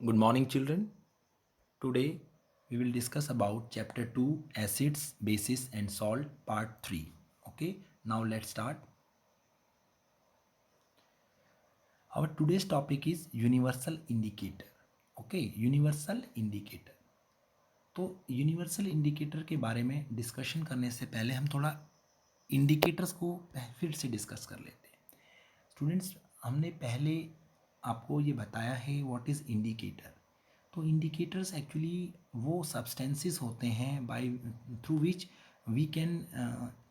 Good morning, children. Today we will discuss about chapter 2 acids, bases and salt part 3. Okay, now let's start. Our today's topic is universal indicator. Okay, universal indicator. तो universal indicator के बारे में discussion करने से पहले हम थोड़ा indicators को फिर से डिस्कस कर लेते हैं. स्टूडेंट्स, हमने पहले आपको ये बताया है व्हाट इज़ इंडिकेटर. तो इंडिकेटर्स एक्चुअली वो सब्सटेंसेस होते हैं by through which we can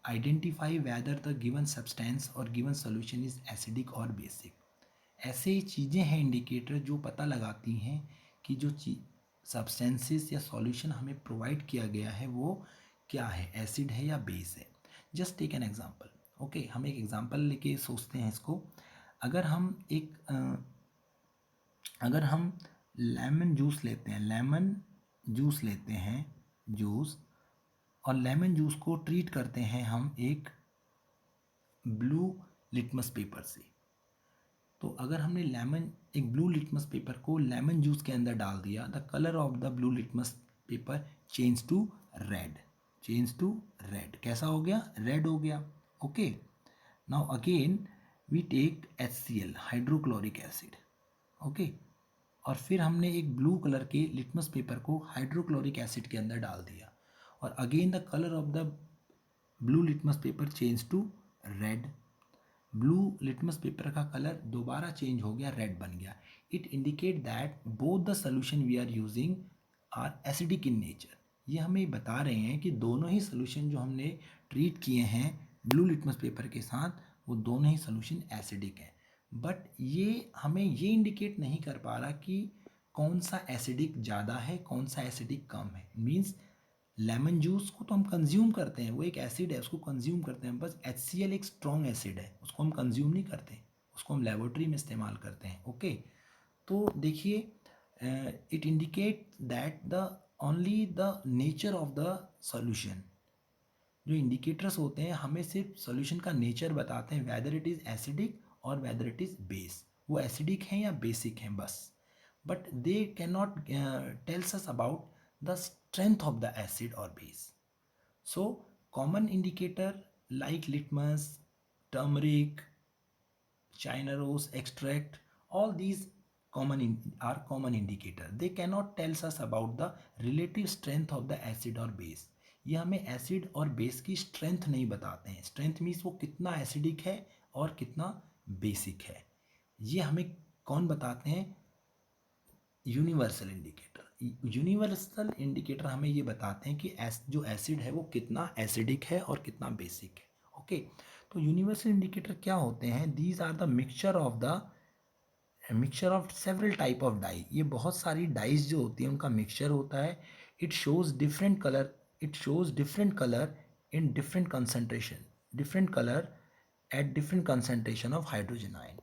identify whether the given substance और गिवन सॉल्यूशन इज़ एसिडिक और बेसिक. ऐसे चीज़ें हैं इंडिकेटर जो पता लगाती हैं कि जो सब्सटेंसेस या सॉल्यूशन हमें प्रोवाइड किया गया है वो क्या है, एसिड है या बेस है. Just take an example. Okay, हम एक एग्जांपल लेके सोचते हैं इसको. अगर हम लेमन जूस लेते हैं, जूस, और लेमन जूस को ट्रीट करते हैं हम एक ब्लू लिटमस पेपर से. तो अगर हमने एक ब्लू लिटमस पेपर को लेमन जूस के अंदर डाल दिया, the colour of the blue litmus paper change to red. कैसा हो गया? रेड हो गया. Okay, now again we take HCl, hydrochloric acid. Okay, और फिर हमने एक ब्लू कलर के लिटमस पेपर को हाइड्रोक्लोरिक एसिड के अंदर डाल दिया और again the colour of the blue litmus paper change to red. Blue litmus paper का कलर दोबारा चेंज हो गया, रेड बन गया. It indicate that both the solution we are using are acidic in nature. ये हमें बता रहे हैं कि दोनों ही सोल्यूशन जो हमने ट्रीट किए हैं ब्लू लिटमस पेपर के साथ वो दोनों ही सोल्यूशन एसिडिक हैं. बट ये हमें ये इंडिकेट नहीं कर पा रहा कि कौन सा एसिडिक ज़्यादा है, कौन सा एसिडिक कम है. मीन्स लेमन जूस को तो हम कंज्यूम करते हैं, वो एक एसिड है, उसको कंज्यूम करते हैं. बस HCl एक स्ट्रॉन्ग एसिड है, उसको हम कंज्यूम नहीं करते, उसको हम लेबोरेटरी में इस्तेमाल करते हैं. ओके, तो देखिए, it indicate that the only the nature of the solution. जो इंडिकेटर्स होते हैं हमें सिर्फ सॉल्यूशन का नेचर बताते हैं, वेदर इट इज़ एसिडिक और वेदर इट इज़ बेस. वो एसिडिक हैं या बेसिक हैं बस. But they can not tales us about the strength of the acid or base. So common indicator like litmus, turmeric, china rose extract, all these are common indicator. They cannot tell us about the relative strength of the acid or base. ये हमें acid और base की strength नहीं बताते हैं. Strength means वो कितना acidic है और कितना बेसिक है. ये हमें कौन बताते हैं? Universal indicator. यूनिवर्सल इंडिकेटर हमें ये बताते हैं कि जो एसिड है वो कितना एसिडिक है और कितना बेसिक है. ओके, तो यूनिवर्सल इंडिकेटर क्या होते हैं? These are the mixture of several type of dye. ये बहुत सारी डाइज जो होती हैं उनका मिक्सचर होता है. It shows different colour in different colour at different concentration of hydrogen ion.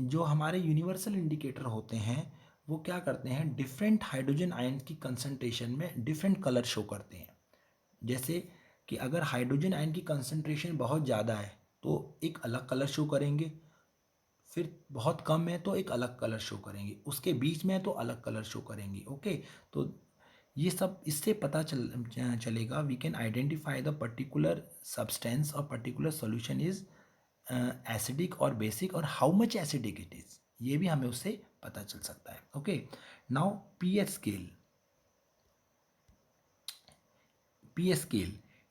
जो हमारे यूनिवर्सल इंडिकेटर होते हैं वो क्या करते हैं? डिफरेंट हाइड्रोजन आयन की कंसंट्रेशन में डिफरेंट कलर शो करते हैं. जैसे कि अगर हाइड्रोजन आयन की कंसंट्रेशन बहुत ज़्यादा है तो एक अलग कलर शो करेंगे, फिर बहुत कम है तो एक अलग कलर शो करेंगे, उसके बीच में है तो अलग कलर शो करेंगे. ओके, तो ये सब इससे पता चलेगा. We can identify the particular substance और पर्टिकुलर सॉल्यूशन इज एसिडिक और बेसिक और how much acidic it is, ये भी हमें उससे पता चल सकता है. Okay, now pH scale.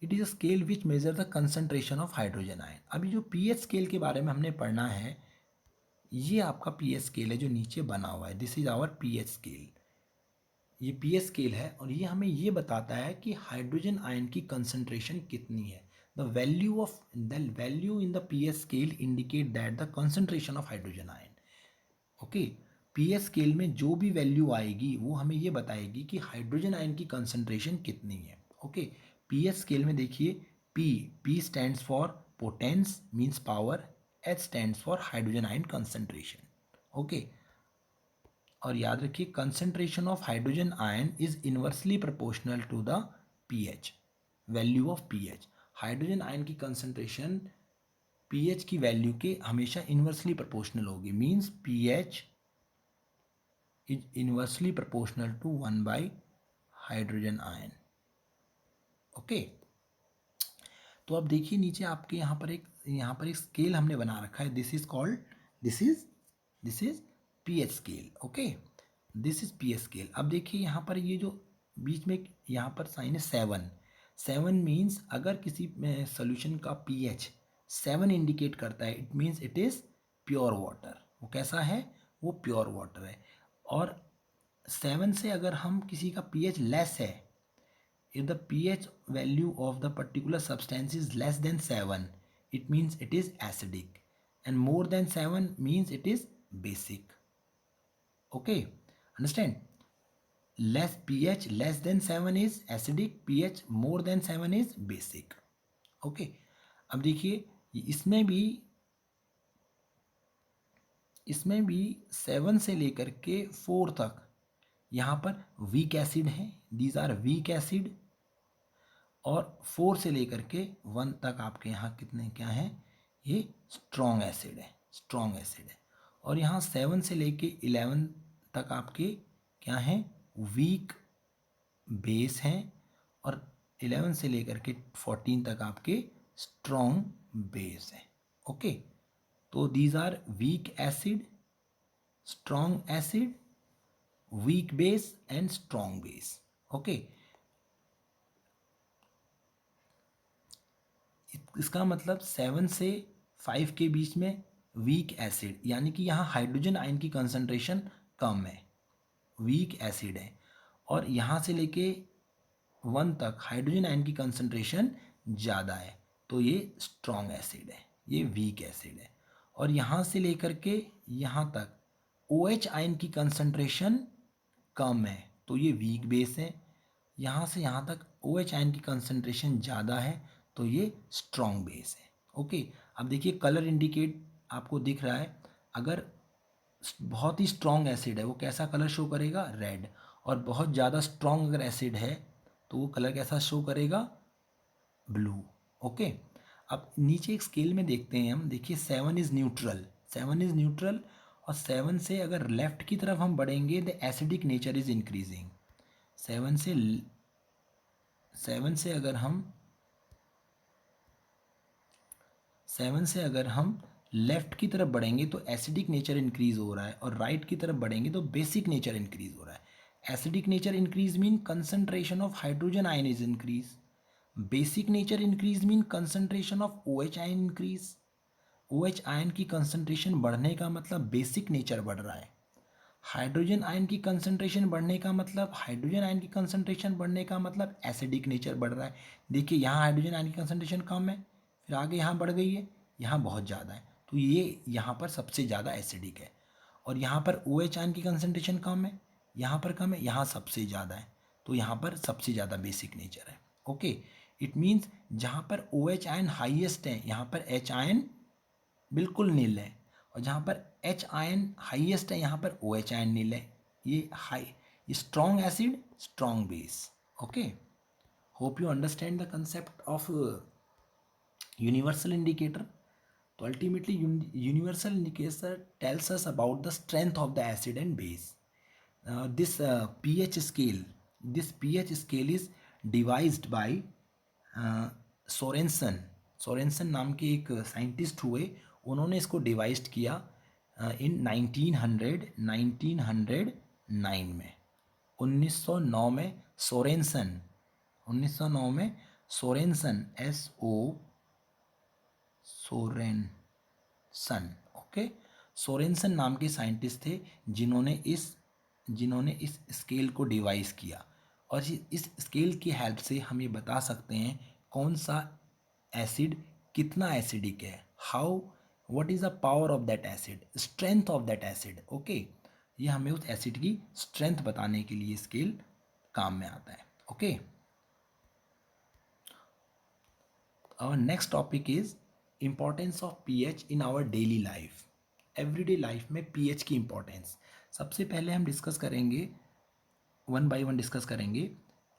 It is a scale which measure the concentration of hydrogen ion. अभी जो पीएच स्केल के बारे में हमने पढ़ना है, ये आपका पीएच स्केल है जो नीचे बना हुआ है. This is our pH scale. ये पीएच स्केल है और ये हमें ये बताता है कि हाइड्रोजन आयन की कंसंट्रेशन कितनी है. The value in the pH scale indicate that the concentration of hydrogen ion. Okay, pH scale में जो भी वैल्यू आएगी वो हमें ये बताएगी कि हाइड्रोजन आयन की कंसंट्रेशन कितनी है. ओके, पीएच स्केल में देखिए, P stands for potence means power, H stands for hydrogen ion concentration. Okay, और याद रखिए concentration of hydrogen ion is inversely proportional to the pH, value of pH. Hydrogen ion की concentration pH की value के हमेशा inversely proportional होगी. Means pH is inversely proportional to 1 by hydrogen ion. Okay, तो अब देखिए नीचे आपके यहाँ पर एक स्केल हमने बना रखा है। This is called, this is pH scale. Okay, this is pH scale. अब देखिए यहाँ पर ये जो बीच में यहाँ पर साइन है 7। 7 मीन्स अगर किसी सोल्यूशन का पीएच 7 इंडिकेट करता है, it means it is pure water. वो कैसा है? वो प्योर वाटर है। और 7 से अगर हम किसी का पीएच लेस है, if the pH value of the particular substance is less than 7, it means it is acidic, and more than 7 means it is basic. Okay, understand? Less pH less than 7 is acidic, pH more than 7 is basic. Okay, अब देखिए इसमें भी 7 से लेकर के 4 तक यहाँ पर वीक एसिड है, दीज आर वीक एसिड। और 4 से लेकर के 1 तक आपके यहाँ कितने क्या हैं? ये स्ट्रॉन्ग एसिड है, स्ट्रॉन्ग एसिड है। और यहाँ 7 से लेके 11 तक आपके क्या हैं? वीक बेस हैं। और 11 से लेकर के 14 तक आपके स्ट्रॉन्ग बेस हैं। ओके, तो these are weak acid, strong acid, weak base and strong base. Okay, इसका मतलब 7 से 5 के बीच में वीक एसिड, यानी कि यहाँ हाइड्रोजन आयन की कंसंट्रेशन कम है, वीक एसिड है। और यहाँ से लेके 1 तक हाइड्रोजन आयन की कंसंट्रेशन ज़्यादा है, तो ये स्ट्रॉन्ग एसिड है, ये वीक एसिड है। और यहाँ से लेकर के यहाँ तक OH आयन की कंसंट्रेशन कम है, तो ये वीक बेस है। यहाँ से यहाँ तक OH आयन की कंसंट्रेशन ज़्यादा है, तो ये स्ट्रॉन्ग बेस है। ओके, अब देखिए कलर इंडिकेट आपको दिख रहा है। अगर बहुत ही स्ट्रॉन्ग एसिड है वो कैसा कलर शो करेगा? रेड। और बहुत ज़्यादा स्ट्रॉन्ग अगर एसिड है तो वो कलर कैसा शो करेगा? ब्लू। ओके, अब नीचे एक स्केल में देखते हैं हम। देखिए 7 इज़ न्यूट्रल, 7 इज़ न्यूट्रल। और 7 से अगर लेफ़्ट की तरफ हम बढ़ेंगे the acidic nature is increasing. 7 से 7 से अगर हम 7 से अगर हम लेफ़्ट की तरफ बढ़ेंगे तो एसिडिक नेचर इंक्रीज़ हो रहा है, और राइट की तरफ बढ़ेंगे तो बेसिक नेचर इंक्रीज़ हो रहा है। Acidic nature increase mean concentration of hydrogen ion is increase, basic nature increase mean concentration of OH ion increase. OH ion की कंसंट्रेशन बढ़ने का मतलब बेसिक नेचर बढ़ रहा है। हाइड्रोजन आयन की कंसंट्रेशन बढ़ने का मतलब हाइड्रोजन आयन की कंसंट्रेशन बढ़ने का मतलब एसिडिक नेचर बढ़ रहा है। देखिए यहाँ हाइड्रोजन आयन की कंसंट्रेशन कम है, फिर आगे यहाँ बढ़ गई है, यहाँ बहुत ज़्यादा है, तो ये यहाँ पर सबसे ज़्यादा एसिडिक है। और यहाँ पर OH आयन की कंसंट्रेशन कम है, यहाँ पर कम है, यहाँ सबसे ज़्यादा है, तो यहाँ पर सबसे ज़्यादा बेसिक नेचर है। ओके, इट मीन्स जहाँ पर OH आयन हाईएस्ट है यहाँ पर H आयन बिल्कुल नील है, और जहाँ पर H आयन हाईएस्ट है यहाँ पर OH आयन नील है। ये strong acid, strong base. Okay, hope you understand the concept of universal indicator. तो ultimately universal indicator tells us about the strength of the acid and base. this pH scale, this pH scale is devised by Sorensen. Sorensen नाम के एक scientist हुए, उन्होंने इसको devised किया इन 1909 में। 1909 में सोरेंसन, 1909 में सोरेंसन, सोरेनसन। ओके, सोरेंसन नाम के साइंटिस्ट थे जिन्होंने इस स्केल को डिवाइस किया। और इस स्केल की हेल्प से हम ये बता सकते हैं कौन सा एसिड कितना एसिडिक है, what is the power of that acid, strength of that acid. Okay, ये हमें उस एसिड की स्ट्रेंथ बताने के लिए स्केल काम में आता है। Okay, our next topic is importance of pH in our daily life. Everyday life में पीएच की इम्पोर्टेंस सबसे पहले हम डिस्कस करेंगे, 1 बाय 1 डिस्कस करेंगे।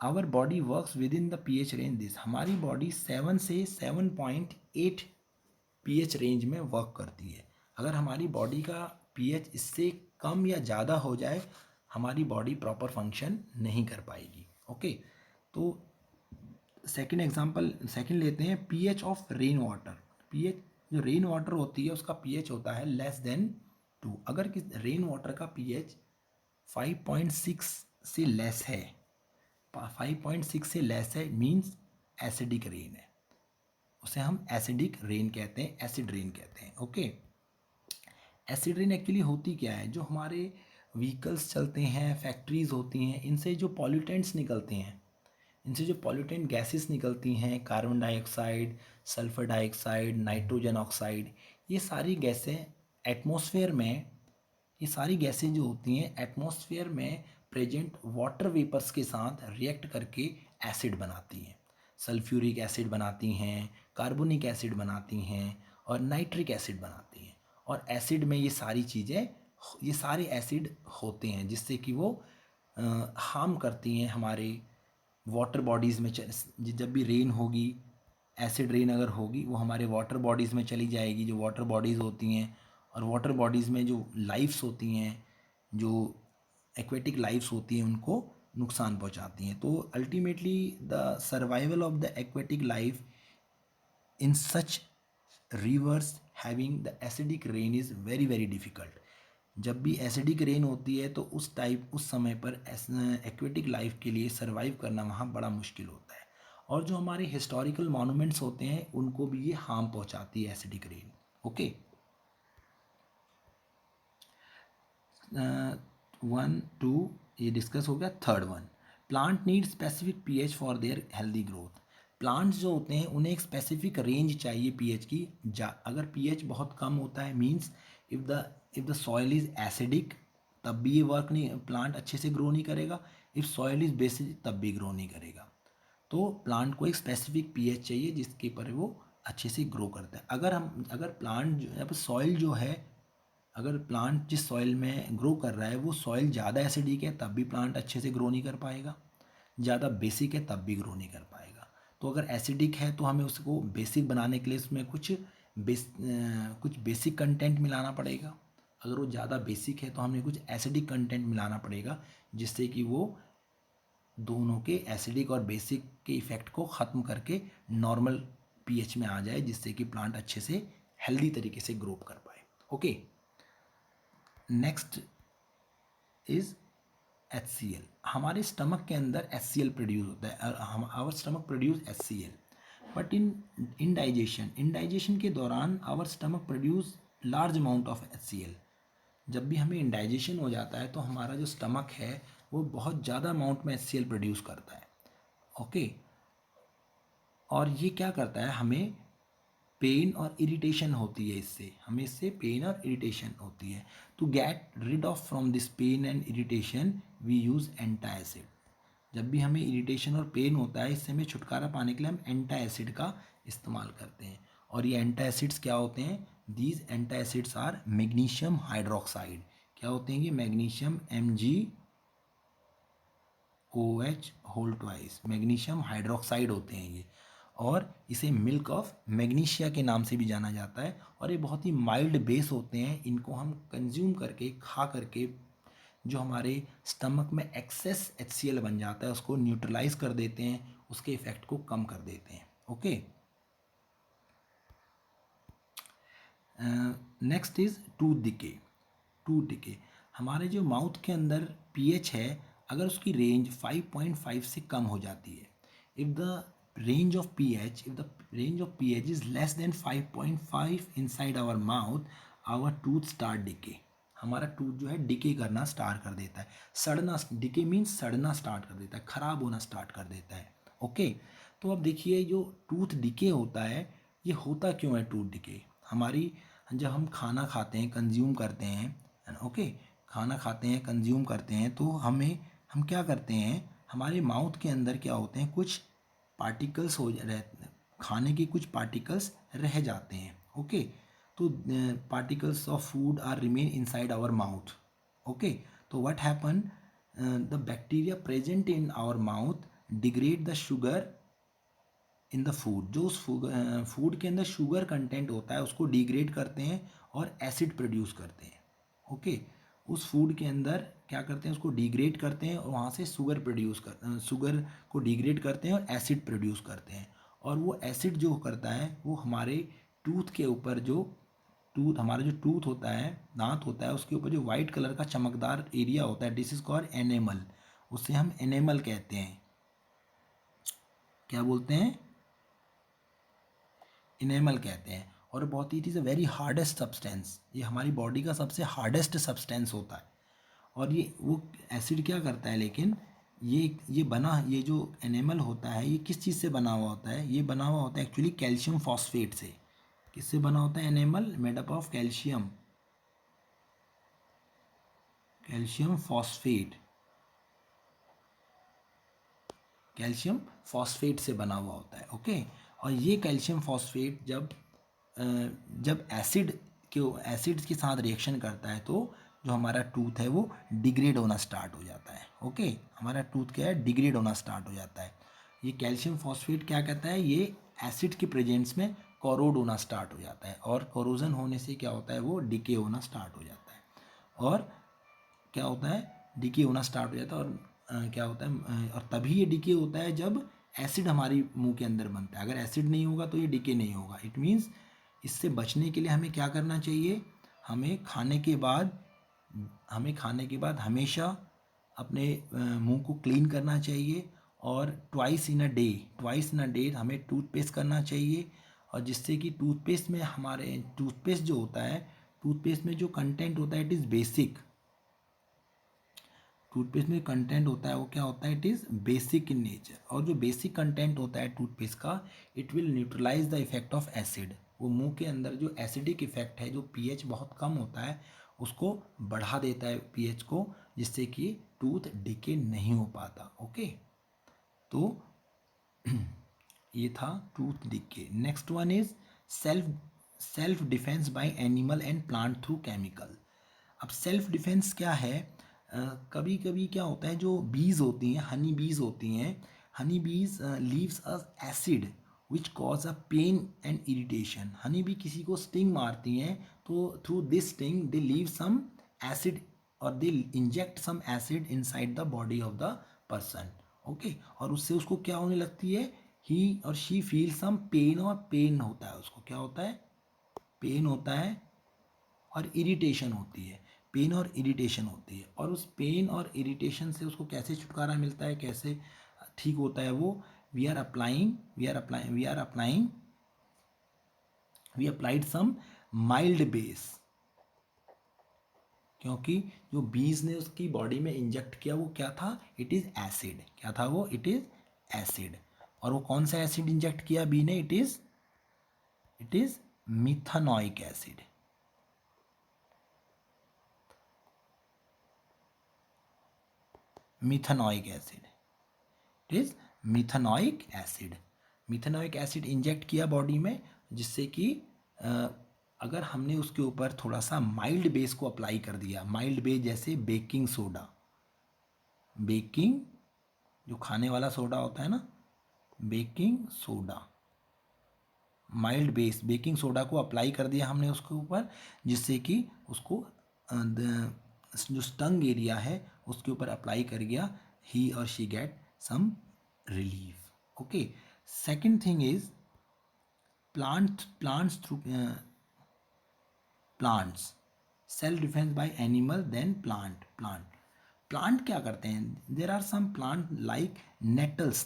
Our body works within the pH range this, हमारी बॉडी 7 से 7.8 पीएच रेंज में वर्क करती है। अगर हमारी बॉडी का पीएच इससे कम या ज़्यादा हो जाए हमारी बॉडी प्रॉपर फंक्शन नहीं कर पाएगी। ओके, तो सेकंड लेते हैं, pH of rain water. PH, जो रेन वाटर होती है उसका पीएच होता है लेस देन 2। अगर किस रेन वाटर का पीएच 5.6 से लेस है, 5.6 से लेस है, मीन्स एसिडिक रेन है, उसे हम एसिडिक रेन कहते हैं, एसिड रेन कहते हैं। ओके, एसिड रेन एक्चुअली होती क्या है, जो हमारे व्हीकल्स चलते हैं, फैक्ट्रीज होती हैं, इनसे जो पॉल्यूटेंट्स निकलते हैं, इनसे जो पॉल्यूटेंट गैसेस निकलती हैं, carbon dioxide, sulphur dioxide, nitrogen oxide, ये सारी गैसें एटमॉस्फेयर में, ये सारी गैसें जो होती हैं एटमॉस्फेयर में प्रेजेंट वाटर वेपर्स के साथ रिएक्ट करके एसिड बनाती हैं। सल्फ्यूरिक एसिड बनाती हैं, कार्बोनिक एसिड बनाती हैं और नाइट्रिक एसिड बनाती हैं। और एसिड में ये सारी चीज़ें, ये सारे एसिड होते हैं जिससे कि वो हार्म करती हैं हमारे वाटर बॉडीज़ में। जब भी रेन होगी, एसिड रेन अगर होगी, वो हमारे वाटर बॉडीज़ में चली जाएगी, जो वाटर बॉडीज़ होती हैं, और वाटर बॉडीज़ में जो लाइफ्स होती हैं, जो एक्वेटिक लाइफ्स होती हैं, उनको नुकसान पहुंचाती हैं। तो ultimately the survival of the aquatic life in such reverse having the acidic rain is very very difficult. जब भी एसिडिक रेन होती है तो उस समय पर एक्वेटिक लाइफ के लिए सर्वाइव करना वहाँ बड़ा मुश्किल होता है। और जो हमारे हिस्टोरिकल मॉन्यूमेंट्स होते हैं उनको भी ये हार्म पहुँचाती है एसिडिक रेन। ओके, 1 2 ये डिस्कस हो गया। Third one, plant need specific pH for their healthy growth. Plants जो होते हैं उन्हें एक स्पेसिफिक रेंज चाहिए पीएच की। अगर पीएच बहुत कम होता है, means if the soil is acidic, तब भी ये वर्क नहीं, प्लांट अच्छे से ग्रो नहीं करेगा। इफ़ सॉइल इज़ बेसिक, तब भी ग्रो नहीं करेगा। तो प्लांट को एक स्पेसिफिक पीएच चाहिए जिसके पर वो अच्छे से ग्रो करता है। अगर प्लांट जो सॉइल जो है, अगर प्लांट जिस सॉइल में ग्रो कर रहा है वो सॉइल ज़्यादा एसिडिक है, तब भी प्लांट अच्छे से ग्रो नहीं कर पाएगा। ज़्यादा बेसिक है, तब भी ग्रो नहीं कर पाएगा। तो अगर एसिडिक है तो हमें उसको बेसिक बनाने के लिए उसमें कुछ बेसिक कंटेंट मिलाना पड़ेगा। अगर वो ज़्यादा बेसिक है तो हमें कुछ एसिडिक कंटेंट मिलाना पड़ेगा, जिससे कि वो दोनों के एसिडिक और बेसिक के इफ़ेक्ट को ख़त्म करके नॉर्मल पीएच में आ जाए, जिससे कि प्लांट अच्छे से हेल्दी तरीके से ग्रो कर पाए। Okay, next is HCl। हमारे स्टमक के अंदर HCl प्रोड्यूस होता है, हम our stomach produce HCl, but in digestion के दौरान our stomach produce large amount of HCl। जब भी हमें इंडाइजेशन हो जाता है तो हमारा जो स्टमक है वो बहुत ज़्यादा अमाउंट में HCl प्रोड्यूस करता है। ओके, और ये क्या करता है, हमें पेन और इरिटेशन होती है, इससे पेन और इरिटेशन होती है। To get rid of from this pain and irritation we use antacid. जब भी हमें इरिटेशन और पेन होता है, इससे हमें छुटकारा पाने के लिए हम एंटासिड का इस्तेमाल करते हैं। और ये एंटासिड्स क्या होते हैं, these antacids are magnesium hydroxide. क्या होते हैं ये, magnesium MgOH whole twice, magnesium hydroxide होते हैं ये। और इसे मिल्क ऑफ मैग्नीशिया के नाम से भी जाना जाता है। और ये बहुत ही माइल्ड बेस होते हैं, इनको हम कंज्यूम करके, खा करके, जो हमारे स्टमक में एक्सेस HCl बन जाता है उसको न्यूट्रलाइज कर देते हैं, उसके इफ़ेक्ट को कम कर देते हैं। Okay, next is tooth decay. हमारे जो माउथ के अंदर पीएच है, अगर उसकी रेंज 5.5 से कम हो जाती है, if the range of pH is less than 5.5 inside our mouth, our tooth start decay. हमारा टूथ जो है डिके करना स्टार्ट कर देता है। सड़ना, डिके मीन्स सड़ना स्टार्ट कर देता है, ख़राब होना स्टार्ट कर देता है। ओके, तो अब देखिए, जो टूथ डिके होता है, ये होता क्यों है टूथ डिके। हमारी, जब हम खाना खाते हैं, कंज्यूम करते हैं, ओके, खाना खाते हैं, कंज्यूम करते हैं, तो हम क्या करते हैं, हमारे माउथ के अंदर क्या होते हैं, कुछ पार्टिकल्स खाने के कुछ पार्टिकल्स रह जाते हैं। ओके, तो particles of food are remain inside our mouth. Okay, तो what happen, the bacteria present in our mouth degrade the sugar in the food. जो उस फूड के अंदर शुगर कंटेंट होता है उसको डिग्रेड करते हैं और एसिड प्रोड्यूस करते हैं। ओके, उस फूड के अंदर क्या करते हैं, उसको डिग्रेड करते हैं और वहाँ से शुगर को डिग्रेड करते हैं और एसिड प्रोड्यूस करते हैं। और वो एसिड जो करता है वो हमारे टूथ के ऊपर हमारा जो टूथ होता है, दांत होता है, उसके ऊपर जो वाइट कलर का चमकदार एरिया होता है, दिस इज कॉल्ड एनेमल। उसे हम एनेमल कहते हैं। क्या बोलते हैं? इनेमल कहते हैं। और बहुत ही it is a very hardest substance, ये हमारी बॉडी का सबसे हार्डेस्ट सब्सटेंस होता है। और ये वो एसिड क्या करता है, लेकिन ये जो एनिमल होता है ये किस चीज़ से बना हुआ होता है? ये बना हुआ होता है एक्चुअली कैल्शियम फॉस्फेट से। किससे बना होता है animal? Made up of calcium phosphate, calcium phosphate से बना हुआ होता है। ओके। और ये कैल्शियम फॉस्फेट जब एसिड के साथ रिएक्शन करता है तो जो हमारा टूथ है वो डिग्रेड होना स्टार्ट हो जाता है। ओके, हमारा टूथ क्या है, डिग्रेड होना स्टार्ट हो जाता है। ये कैल्शियम फॉस्फेट क्या कहता है, ये एसिड के प्रेजेंस में कोरोड होना स्टार्ट हो जाता है। और कोरोजन होने से क्या होता है, वो डिके होना स्टार्ट हो जाता है। और क्या होता है, डिके होना स्टार्ट हो जाता है। और क्या होता है, और तभी ये डिके होता है जब एसिड हमारी मुंह के अंदर बनता है। अगर एसिड नहीं होगा तो ये डिके नहीं होगा। इट मीन्स इससे बचने के लिए हमें क्या करना चाहिए, हमें खाने के बाद हमेशा अपने मुंह को क्लीन करना चाहिए। और ट्वाइस इन अ डे हमें टूथपेस्ट करना चाहिए। और जिससे कि टूथपेस्ट जो होता है, टूथपेस्ट में जो कंटेंट होता है इट इज़ बेसिक। टूथपेस्ट में कंटेंट होता है वो क्या होता है, it is basic in nature. और जो बेसिक कंटेंट होता है टूथपेस्ट का, it will neutralise the effect of acid. वो मुंह के अंदर जो एसिडिक इफेक्ट है, जो पीएच बहुत कम होता है, उसको बढ़ा देता है पीएच को, जिससे कि टूथ डिके नहीं हो पाता। ओके, तो ये था tooth decay. Next one is self defence by animal and plant through chemical. अब सेल्फ डिफेंस क्या है, कभी कभी क्या होता है, जो बीज होती हैं, हनी बीज होती हैं, honey bees leaves a acid which cause a pain and irritation. Honey bee किसी को स्टिंग मारती हैं, तो through this sting they leave some acid और they inject some acid inside the body of the person. Okay, और उससे उसको क्या होने लगती है, ही और शी फील सम पेन, और पेन होता है, उसको क्या होता है, पेन होता है और इरिटेशन होती है। पेन और इरिटेशन होती है। और उस पेन और इरिटेशन से उसको कैसे छुटकारा मिलता है, कैसे ठीक होता है वो, we applied some mild base. क्योंकि जो बीज ने उसकी बॉडी में इंजेक्ट किया वो क्या था, इट इज़ एसिड। क्या था वो, इट इज़ एसिड। और वो कौन सा एसिड इंजेक्ट किया बी ने, it is methanoic acid. Methanoic acid, it is methanoic acid. Methanoic acid inject किया बॉडी में, जिससे कि अगर हमने उसके ऊपर थोड़ा सा माइल्ड बेस को अप्लाई कर दिया, माइल्ड बेस जैसे बेकिंग सोडा, बेकिंग जो खाने वाला सोडा होता है ना, baking soda, mild base baking soda को अप्लाई कर दिया हमने उसके ऊपर, जिससे कि उसको जो स्टंग एरिया है उसके ऊपर अप्लाई कर गया, ही और she get some relief. Okay, second thing is plants through plants, self defence by animal, then plant क्या करते हैं, there are some plant like nettles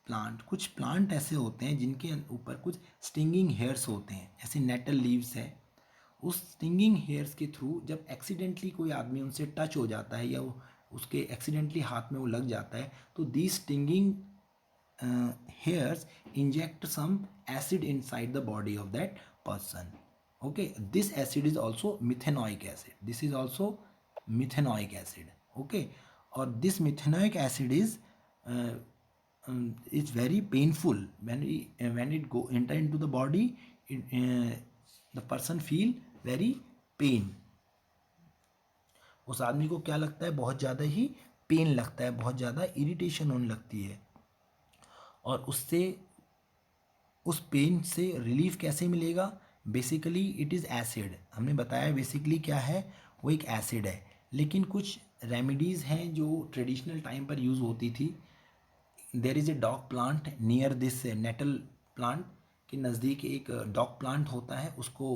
plant. कुछ प्लांट ऐसे होते हैं जिनके ऊपर कुछ स्टिंगिंग हेयर्स होते हैं, जैसे नेटल लीव्स है। उस स्टिंगिंग हेयर्स के थ्रू जब एक्सीडेंटली कोई आदमी उनसे टच हो जाता है, या उसके एक्सीडेंटली हाथ में वो लग जाता है, तो दी stinging hairs inject some acid inside the body of that person. Okay, this acid is also methanoic acid. Okay, or this methanoic acid is very painful when it go enter into the body. The person feel very pain. उस आदमी को क्या लगता है, बहुत ज़्यादा ही pen लगता है, बहुत ज़्यादा इरिटेशन होने लगती है। और उस पेन से रिलीफ कैसे मिलेगा, बेसिकली इट इज़ एसिड। हमने बताया बेसिकली क्या है, वो एक एसिड है। लेकिन कुछ रेमेडीज़ हैं जो ट्रेडिशनल टाइम पर यूज़ होती थी। There is a dog plant near this nettle plant, के नज़दीक एक डॉग प्लांट होता है, उसको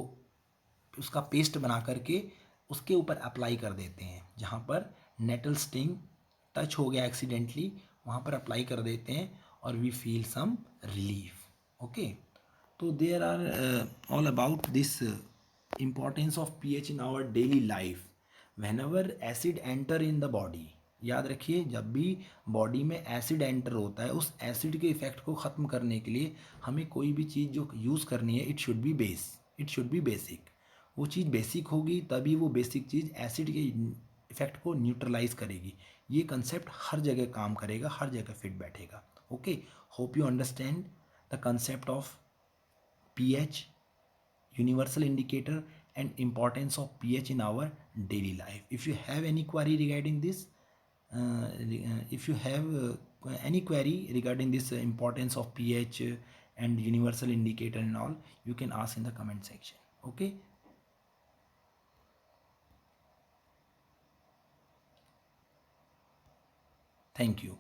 उसका पेस्ट बना करके उसके ऊपर अप्लाई कर देते हैं। जहाँ पर नेटल स्टिंग टच हो गया एक्सीडेंटली, वहाँ पर अप्लाई कर देते हैं और we feel some relief. Okay, तो there are all about this importance of pH in our daily life whenever acid enter in the body। याद रखिए, जब भी बॉडी में एसिड एंटर होता है, उस एसिड के इफेक्ट को ख़त्म करने के लिए हमें कोई भी चीज़ जो यूज़ करनी है, इट शुड बी बेसिक। वो चीज़ बेसिक होगी तभी वो बेसिक चीज़ एसिड के इफेक्ट को न्यूट्रलाइज करेगी। ये कंसेप्ट हर जगह काम करेगा, हर जगह फिट बैठेगा। Okay, hope you understand the concept of pH, universal indicator, and importance of pH in our daily life. If you have any query regarding this, if you have any query regarding this importance of pH and universal indicator and all, you can ask in the comment section. Okay, thank you.